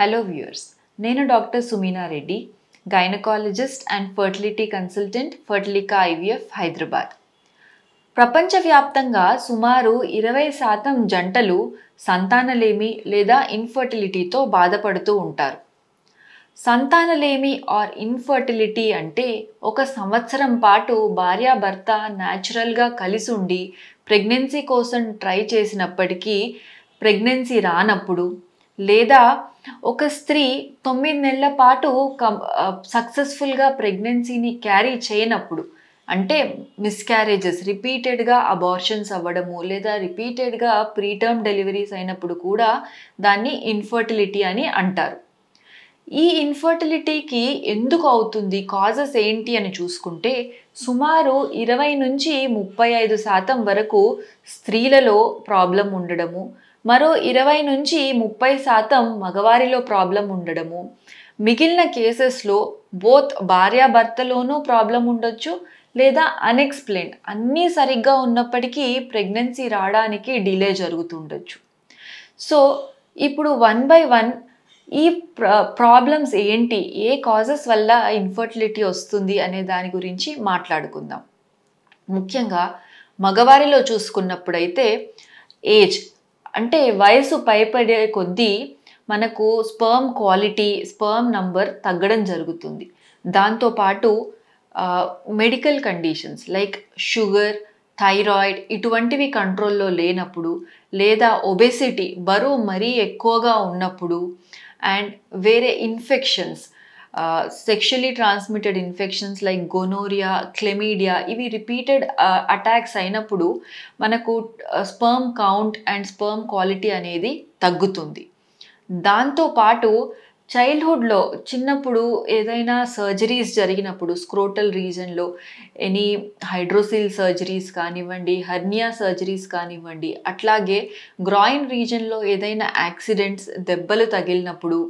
Hello viewers, నేను doctor Sumeena Reddy, gynaecologist and fertility consultant, Fertilica IVF, Hyderabad. ప్రపంచవ్యాప్తంగా సుమారు 20% జంటలు సంతానలేమి లేదా ఇన్ఫర్టిలిటీతో బాధపడుతూ ఉంటారు. సంతానలేమి ఆర్ ఇన్ఫర్టిలిటీ అంటే ఒక సంవత్సరం పాటు భార్యాభర్త న్యాచురల్గా కలిసి ఉండి ప్రెగ్నెన్సీ కోసం ట్రై చేసినప్పటికీ ప్రెగ్నెన్సీ రానప్పుడు, లేదా ఒక స్త్రీ 9 నెలల పాటు సక్సెస్ఫుల్గా ప్రెగ్నెన్సీని క్యారీ చేయనప్పుడు, అంటే మిస్క్యారేజెస్, రిపీటెడ్గా అబార్షన్స్ అవ్వడము లేదా రిపీటెడ్గా ప్రీటర్మ్ డెలివరీస్ అయినప్పుడు కూడా దాన్ని ఇన్ఫర్టిలిటీ అని అంటారు. ఈ ఇన్ఫర్టిలిటీకి ఎందుకు అవుతుంది, కాజెస్ ఏంటి అని చూసుకుంటే సుమారు 20 నుంచి 35% వరకు స్త్రీలలో ప్రాబ్లం ఉండడము, మరో 20 నుంచి 30% మగవారిలో ప్రాబ్లం ఉండడము, మిగిలిన కేసెస్లో బోత్ భార్యాభర్తలోనూ ప్రాబ్లం ఉండొచ్చు లేదా అన్ఎక్స్ప్లెయిన్డ్, అన్నీ సరిగ్గా ఉన్నప్పటికీ ప్రెగ్నెన్సీ రావడానికి డిలే జరుగుతుండొచ్చు. సో ఇప్పుడు 1 by 1 ఈ ప్రాబ్లమ్స్ ఏంటి, ఏ కాజెస్ వల్ల ఇన్ఫర్టిలిటీ వస్తుంది అనే దాని గురించి మాట్లాడుకుందాం. ముఖ్యంగా మగవారిలో చూసుకున్నప్పుడైతే ఏజ్, అంటే వయసు పైపడే కొద్దీ మనకు స్పర్మ్ క్వాలిటీ, స్పర్మ్ నంబర్ తగ్గడం జరుగుతుంది. దాంతోపాటు medical conditions like sugar, thyroid ఇటువంటివి కంట్రోల్లో లేనప్పుడు, లేదా ఒబెసిటీ, బరువు మరీ ఎక్కువగా ఉన్నప్పుడు, అండ్ వేరే infections, sexually transmitted infections like gonorrhoea, chlamydia, ఇవి రిపీటెడ్ అటాక్స్ అయినప్పుడు మనకు sperm count and sperm quality అనేది తగ్గుతుంది. దాంతోపాటు చైల్డ్హుడ్లో చిన్నప్పుడు ఏదైనా సర్జరీస్ జరిగినప్పుడు, స్క్రోటల్ రీజన్లో ఎనీ హైడ్రోసిల్ సర్జరీస్ కానివ్వండి, హెర్నియా సర్జరీస్ కానివ్వండి, అట్లాగే గ్రాయిన్ రీజన్లో ఏదైనా యాక్సిడెంట్స్, దెబ్బలు తగిలినప్పుడు,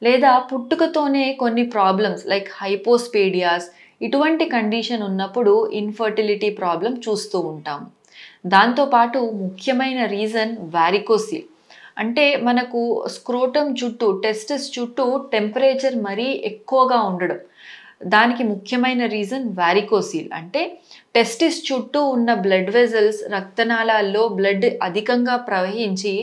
లేదా పుట్టుకతోనే కొన్ని ప్రాబ్లమ్స్ లైక్ హైపోస్పేడియాస్, ఇటువంటి కండిషన్ ఉన్నప్పుడు ఇన్ఫర్టిలిటీ ప్రాబ్లం చూస్తూ ఉంటాం. దాంతోపాటు ముఖ్యమైన రీజన్ వారికోసిల్, అంటే మనకు స్క్రోటమ్ చుట్టూ, టెస్టిస్ చుట్టూ టెంపరేచర్ మరీ ఎక్కువగా ఉండడం. దానికి ముఖ్యమైన రీజన్ వారికోసిల్, అంటే టెస్టిస్ చుట్టూ ఉన్న బ్లడ్ వెజల్స్, రక్తనాళాల్లో బ్లడ్ అధికంగా ప్రవహించి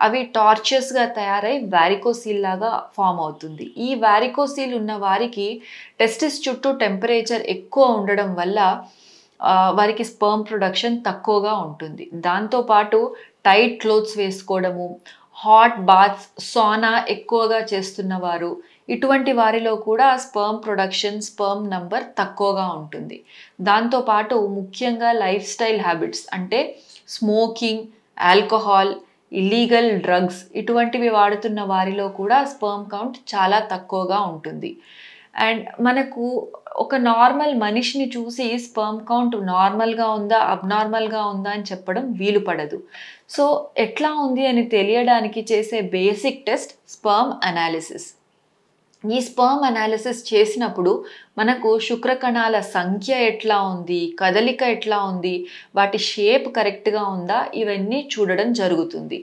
అవి టార్చర్స్గా తయారై వారికోసిల్ లాగా ఫామ్ అవుతుంది. ఈ వారికోసిల్ ఉన్న వారికి టెస్టిస్ చుట్టూ టెంపరేచర్ ఎక్కువ ఉండడం వల్ల వారికి స్పర్మ్ ప్రొడక్షన్ తక్కువగా ఉంటుంది. దాంతోపాటు టైట్ క్లోత్స్ వేసుకోవడము, హాట్ బాత్స్, సానా ఎక్కువగా చేస్తున్నవారు, ఇటువంటి వారిలో కూడా స్పర్మ్ ప్రొడక్షన్, స్పర్మ్ నంబర్ తక్కువగా ఉంటుంది. దాంతోపాటు ముఖ్యంగా లైఫ్ స్టైల్ హ్యాబిట్స్, అంటే స్మోకింగ్, ఆల్కహాల్, ఇల్లీగల్ డ్రగ్స్, ఇటువంటివి వాడుతున్న వారిలో కూడా స్పర్మ్ కౌంట్ చాలా తక్కువగా ఉంటుంది. అండ్ మనకు ఒక నార్మల్ మనిషిని చూసి స్పర్మ్ కౌంట్ నార్మల్గా ఉందా, అబ్నార్మల్గా ఉందా అని చెప్పడం వీలు పడదు. సో ఎట్లా ఉంది అని తెలియడానికి చేసే బేసిక్ టెస్ట్ స్పర్మ్ అనాలిసిస్. ఈ స్పర్మ్ అనాలిసిస్ చేసినప్పుడు మనకు శుక్రకణాల సంఖ్య ఎట్లా ఉంది, కదలిక ఎట్లా ఉంది, వాటి షేప్ కరెక్ట్గా ఉందా, ఇవన్నీ చూడడం జరుగుతుంది.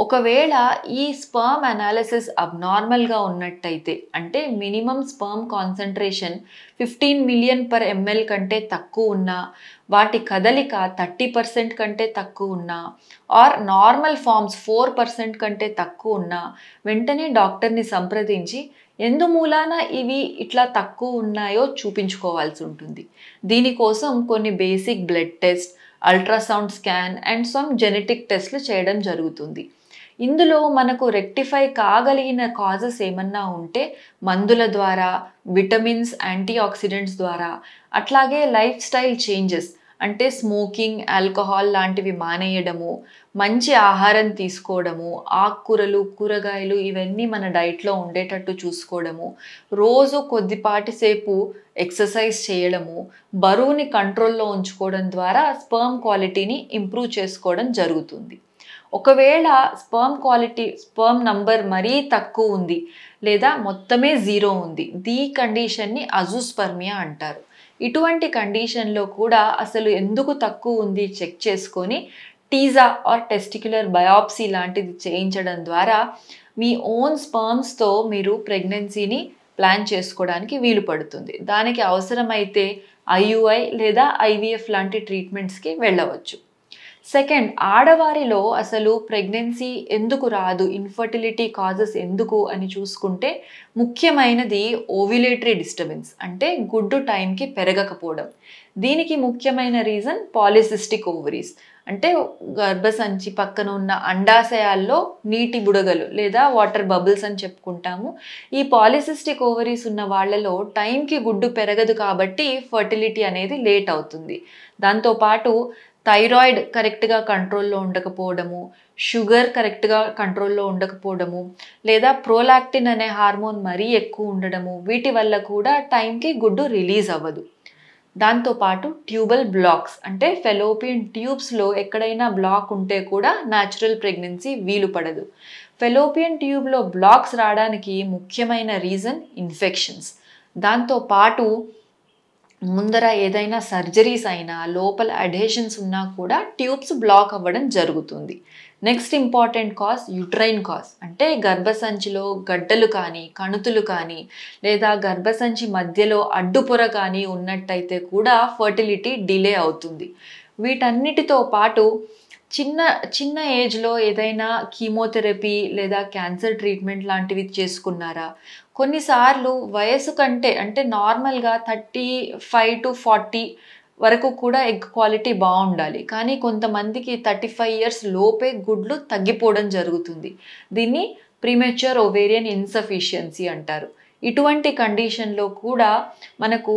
ఒకవేళ ఈ స్పర్మ్ అనాలిసిస్ అబ్నార్మల్గా ఉన్నట్టయితే, అంటే minimum sperm concentration 15 million per ml కంటే తక్కువ ఉన్నా, వాటి కదలిక 30% కంటే తక్కువ ఉన్నా, ఆర్ నార్మల్ ఫార్మ్స్ 4% కంటే తక్కువ ఉన్నా, వెంటనే డాక్టర్ని సంప్రదించి ఎందుమూలాన ఇవి ఇట్లా తక్కువ ఉన్నాయో చూపించుకోవాల్సి ఉంటుంది. దీనికోసం కొన్ని basic blood test, ultrasound scan and some genetic టెస్ట్లు చేయడం జరుగుతుంది. ఇందులో మనకు రెక్టిఫై కాగలిగిన కాజెస్ ఏమన్నా ఉంటే మందుల ద్వారా, విటమిన్స్, యాంటీ ఆక్సిడెంట్స్ ద్వారా, అట్లాగే లైఫ్ స్టైల్ చేంజెస్, అంటే స్మోకింగ్, ఆల్కహాల్ లాంటివి మానేయడము, మంచి ఆహారం తీసుకోవడము, ఆకుకూరలు, కూరగాయలు ఇవన్నీ మన డైట్లో ఉండేటట్టు చూసుకోవడము, రోజు కొద్దిపాటి సేపు ఎక్సర్సైజ్ చేయడము, బరువుని కంట్రోల్లో ఉంచుకోవడం ద్వారా స్పర్మ్ క్వాలిటీని ఇంప్రూవ్ చేసుకోవడం జరుగుతుంది. ఒకవేళ స్పర్మ్ క్వాలిటీ, స్పర్మ్ నంబర్ మరీ తక్కువ ఉంది లేదా మొత్తమే 0 ఉంది, ఈ కండిషన్ని అజూస్పర్మియా అంటారు. ఇటువంటి కండిషన్లో కూడా అసలు ఎందుకు తక్కువ ఉంది చెక్ చేసుకొని టీజా ఆర్ టెస్టిక్యులర్ బయాప్సీ లాంటిది చేయించడం ద్వారా మీ ఓన్ స్పర్మ్స్తో మీరు ప్రెగ్నెన్సీని ప్లాన్ చేసుకోవడానికి వీలు పడుతుంది. దానికి అవసరమైతే ఐయుఐ లేదా ఐవీఎఫ్ లాంటి ట్రీట్మెంట్స్కి వెళ్ళవచ్చు. సెకండ్, ఆడవారిలో అసలు ప్రెగ్నెన్సీ ఎందుకు రాదు, ఇన్ఫర్టిలిటీ కాజెస్ ఎందుకు అని చూసుకుంటే ముఖ్యమైనది ఓవ్యులేటరీ డిస్టర్బెన్స్, అంటే గుడ్డు టైంకి పెరగకపోవడం. దీనికి ముఖ్యమైన రీజన్ పాలిసిస్టిక్ ఓవరీస్, అంటే గర్భసంచి పక్కన ఉన్న అండాశయాల్లో నీటి బుడగలు లేదా వాటర్ బబుల్స్ అని చెప్పుకుంటాము. ఈ పాలిసిస్టిక్ ఓవరీస్ ఉన్న వాళ్ళలో టైంకి గుడ్డు పెరగదు కాబట్టి ఫర్టిలిటీ అనేది లేట్ అవుతుంది. దాంతోపాటు థైరాయిడ్ కరెక్ట్గా కంట్రోల్లో ఉండకపోవడము, షుగర్ కరెక్ట్గా కంట్రోల్లో ఉండకపోవడము, లేదా ప్రోలాక్టిన్ అనే హార్మోన్ మరీ ఎక్కువ ఉండడము, వీటి వల్ల కూడా టైంకి గుడ్డు రిలీజ్ అవ్వదు. దాంతోపాటు ట్యూబల్ బ్లాక్స్, అంటే ఫెలోపియన్ ట్యూబ్స్లో ఎక్కడైనా బ్లాక్ ఉంటే కూడా న్యాచురల్ ప్రెగ్నెన్సీ వీలు పడదు. ఫెలోపియన్ ట్యూబ్లో బ్లాక్స్ రావడానికి ముఖ్యమైన రీజన్ ఇన్ఫెక్షన్స్. దాంతోపాటు ముందర ఏదైనా సర్జరీస్ అయినా లోపల అడ్హెషన్స్ ఉన్నా కూడా ట్యూబ్స్ బ్లాక్ అవ్వడం జరుగుతుంది. Next important cause uterine cause, అంటే గర్భసంచిలో గడ్డలు కానీ కణుతులు కానీ లేదా గర్భసంచి మధ్యలో అడ్డుపొర కానీ ఉన్నట్టయితే కూడా ఫర్టిలిటీ డిలే అవుతుంది. వీటన్నిటితో పాటు చిన్న ఏజ్లో ఏదైనా కీమోథెరపీ లేదా క్యాన్సర్ ట్రీట్మెంట్ లాంటివి చేసుకున్నారా? కొన్నిసార్లు వయసు కంటే, అంటే నార్మల్గా 35 to 40 వరకు కూడా ఎగ్ క్వాలిటీ బాగుండాలి, కానీ కొంతమందికి 35 years లోపే గుడ్లు తగ్గిపోవడం జరుగుతుంది. దీన్ని ప్రీమెచ్యూర్ ఓవేరియన్ ఇన్సఫిషియన్సీ అంటారు. ఇటువంటి కండిషన్లో కూడా మనకు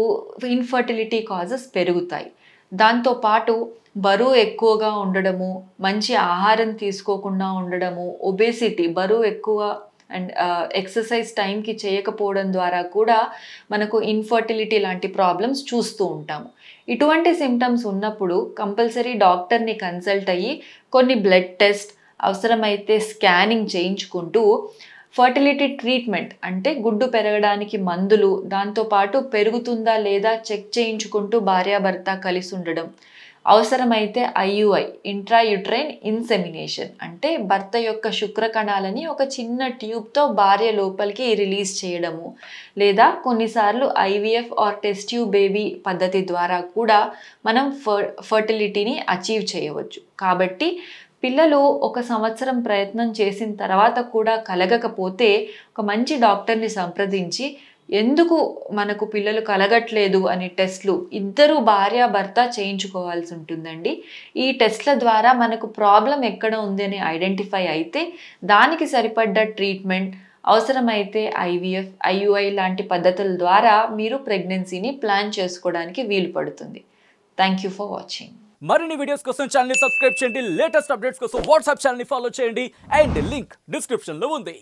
ఇన్ఫర్టిలిటీ కాజెస్ పెరుగుతాయి. దాంతోపాటు బరువు ఎక్కువగా ఉండడము, మంచి ఆహారం తీసుకోకుండా ఉండడము, ఒబేసిటీ, బరువు ఎక్కువ అండ్ ఎక్సర్సైజ్ టైంకి చేయకపోవడం ద్వారా కూడా మనకు ఇన్ఫర్టిలిటీ లాంటి ప్రాబ్లమ్స్ చూస్తూ ఉంటాము. ఇటువంటి సిమ్టమ్స్ ఉన్నప్పుడు కంపల్సరీ డాక్టర్ని కన్సల్ట్ అయ్యి కొన్ని బ్లడ్ టెస్ట్, అవసరమైతే స్కానింగ్ చేయించుకుంటూ ఫర్టిలిటీ ట్రీట్మెంట్, అంటే గుడ్డు పెరగడానికి మందులు, దాంతోపాటు పెరుగుతుందా లేదా చెక్ చేయించుకుంటూ భార్యాభర్త కలిసి ఉండడం, అవసరమైతే ఐయుఐ ఇంట్రాయుట్రైన్ ఇన్సెమినేషన్, అంటే భర్త యొక్క శుక్రకణాలని ఒక చిన్న ట్యూబ్తో భార్య లోపలికి రిలీజ్ చేయడము, లేదా కొన్నిసార్లు IVF are test tube baby పద్ధతి ద్వారా కూడా మనం ఫర్టిలిటీని అచీవ్ చేయవచ్చు. కాబట్టి పిల్లలు 1 సంవత్సరం ప్రయత్నం చేసిన తర్వాత కూడా కలగకపోతే ఒక మంచి డాక్టర్ని సంప్రదించి ఎందుకు మనకు పిల్లలు కలగట్లేదు అనే టెస్ట్లు ఇద్దరు భార్యాభర్త చేయించుకోవాల్సి ఉంటుందండి. ఈ టెస్ట్ల ద్వారా మనకు ప్రాబ్లం ఎక్కడ ఉంది అని ఐడెంటిఫై అయితే దానికి సరిపడ్డ ట్రీట్మెంట్, అవసరమైతే ఐవీఎఫ్, ఐయుఐ లాంటి పద్ధతుల ద్వారా మీరు ప్రెగ్నెన్సీని ప్లాన్ చేసుకోవడానికి వీలు పడుతుంది. Thank you for watching. మరిన్ని వీడియోస్ కోసం ఛానల్ ని సబ్స్క్రైబ్ చేయండి, లేటెస్ట్ అప్డేట్స్ కోసం వాట్సాప్ ఛానల్ ని ఫాలో చేయండి, అండ్ లింక్ డిస్క్రిప్షన్ లో ఉంది.